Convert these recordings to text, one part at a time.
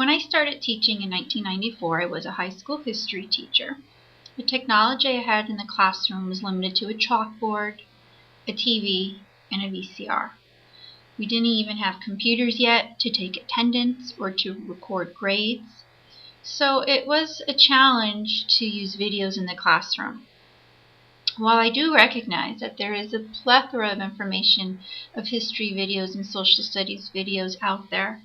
When I started teaching in 1994, I was a high school history teacher. The technology I had in the classroom was limited to a chalkboard, a TV, and a VCR. We didn't even have computers yet to take attendance or to record grades, so it was a challenge to use videos in the classroom. While I do recognize that there is a plethora of information of history videos and social studies videos out there,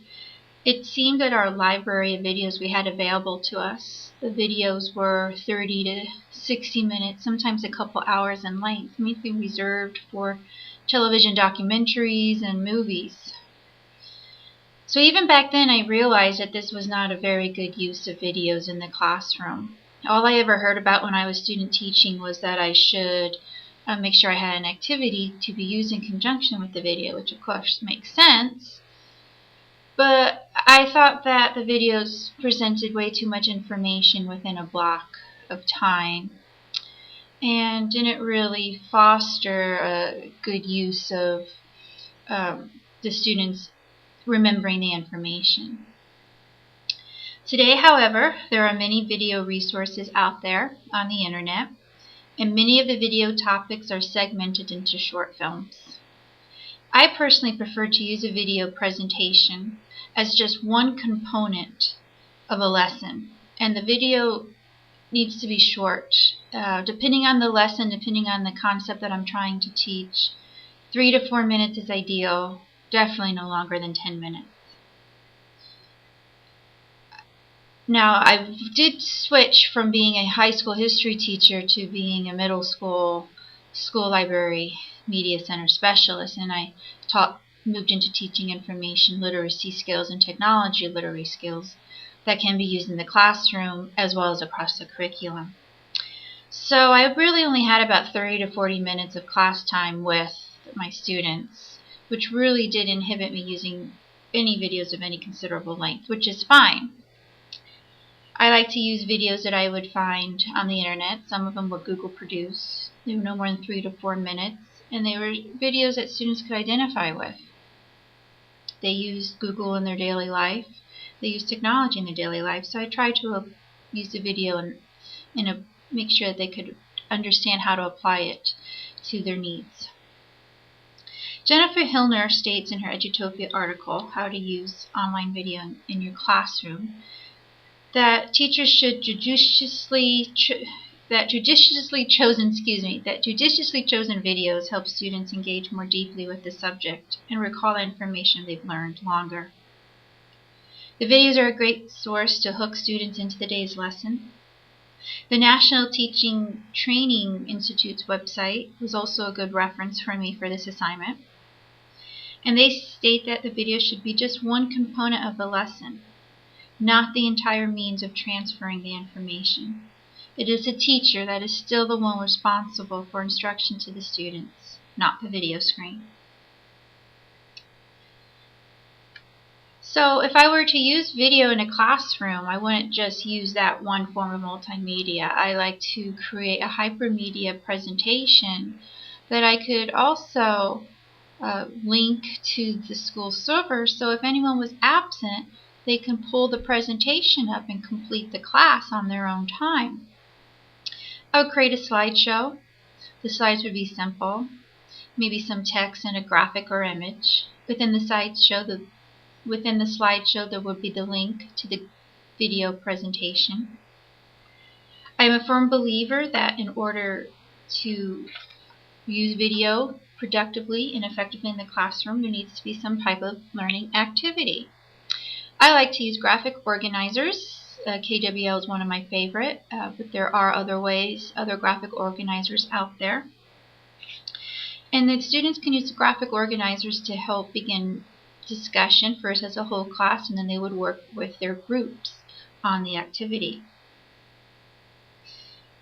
it seemed that our library of videos we had available to us, the videos were 30 to 60 minutes, sometimes a couple hours in length, mainly reserved for television documentaries and movies. So even back then I realized that this was not a very good use of videos in the classroom. All I ever heard about when I was student teaching was that I should make sure I had an activity to be used in conjunction with the video, which of course makes sense. But I thought that the videos presented way too much information within a block of time and didn't really foster a good use of the students remembering the information. Today, however, there are many video resources out there on the internet, and many of the video topics are segmented into short films. I personally prefer to use a video presentation as just one component of a lesson, and the video needs to be short. Depending on the lesson, depending on the concept that I'm trying to teach, 3 to 4 minutes is ideal, definitely no longer than 10 minutes. Now, I did switch from being a high school history teacher to being a middle school library media center specialist, and I moved into teaching information literacy skills and technology literacy skills that can be used in the classroom as well as across the curriculum. So I really only had about 30 to 40 minutes of class time with my students, which really did inhibit me using any videos of any considerable length, which is fine. I like to use videos that I would find on the internet. Some of them were Google produced. They were no more than 3 to 4 minutes, and they were videos that students could identify with. They used Google in their daily life. They used technology in their daily life, so I tried to use the video and make sure that they could understand how to apply it to their needs. Jennifer Hillner states in her Edutopia article, How to Use Online Video in Your Classroom, that judiciously chosen videos help students engage more deeply with the subject and recall the information they've learned longer. The videos are a great source to hook students into the day's lesson. The National Teaching Training Institute's website was also a good reference for me for this assignment. And they state that the video should be just one component of the lesson, not the entire means of transferring the information. It is the teacher that is still the one responsible for instruction to the students, not the video screen. So if I were to use video in a classroom, I wouldn't just use that one form of multimedia. I like to create a hypermedia presentation that I could also link to the school server, so if anyone was absent, they can pull the presentation up and complete the class on their own time. I would create a slideshow. The slides would be simple, maybe some text and a graphic or image. Within the slideshow, there would be the link to the video presentation. I am a firm believer that in order to use video productively and effectively in the classroom, there needs to be some type of learning activity. I like to use graphic organizers. KWL is one of my favorite, but there are other graphic organizers out there. And the students can use the graphic organizers to help begin discussion, first as a whole class, and then they would work with their groups on the activity.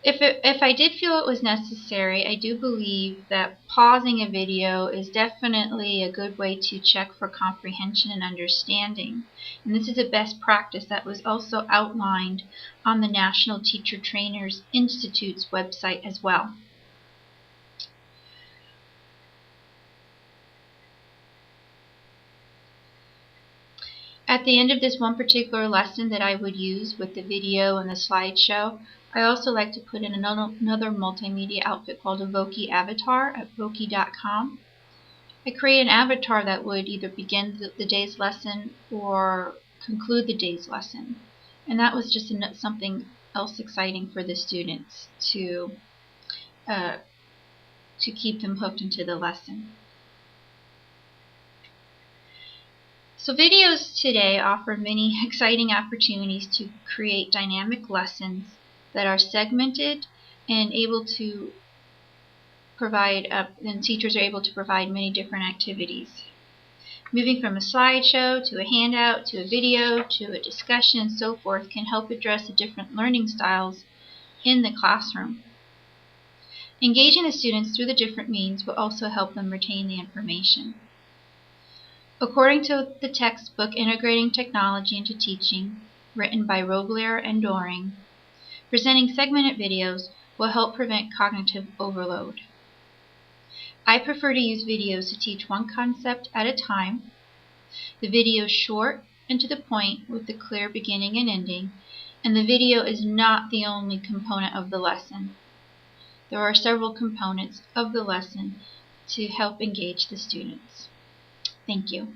If I did feel it was necessary, I do believe that pausing a video is definitely a good way to check for comprehension and understanding. And this is a best practice that was also outlined on the National Teacher Trainers Institute's website as well. At the end of this one particular lesson that I would use with the video and the slideshow, I also like to put in another multimedia outfit called a Voki avatar at Voki.com. I create an avatar that would either begin the day's lesson or conclude the day's lesson. And that was just something else exciting for the students to keep them hooked into the lesson. So videos today offer many exciting opportunities to create dynamic lessons that are segmented and able to provide, and teachers are able to provide many different activities. Moving from a slideshow to a handout to a video to a discussion and so forth can help address the different learning styles in the classroom. Engaging the students through the different means will also help them retain the information. According to the textbook Integrating Technology into Teaching, written by Robler and Doring, presenting segmented videos will help prevent cognitive overload. I prefer to use videos to teach one concept at a time. The video is short and to the point with a clear beginning and ending, and the video is not the only component of the lesson. There are several components of the lesson to help engage the students. Thank you.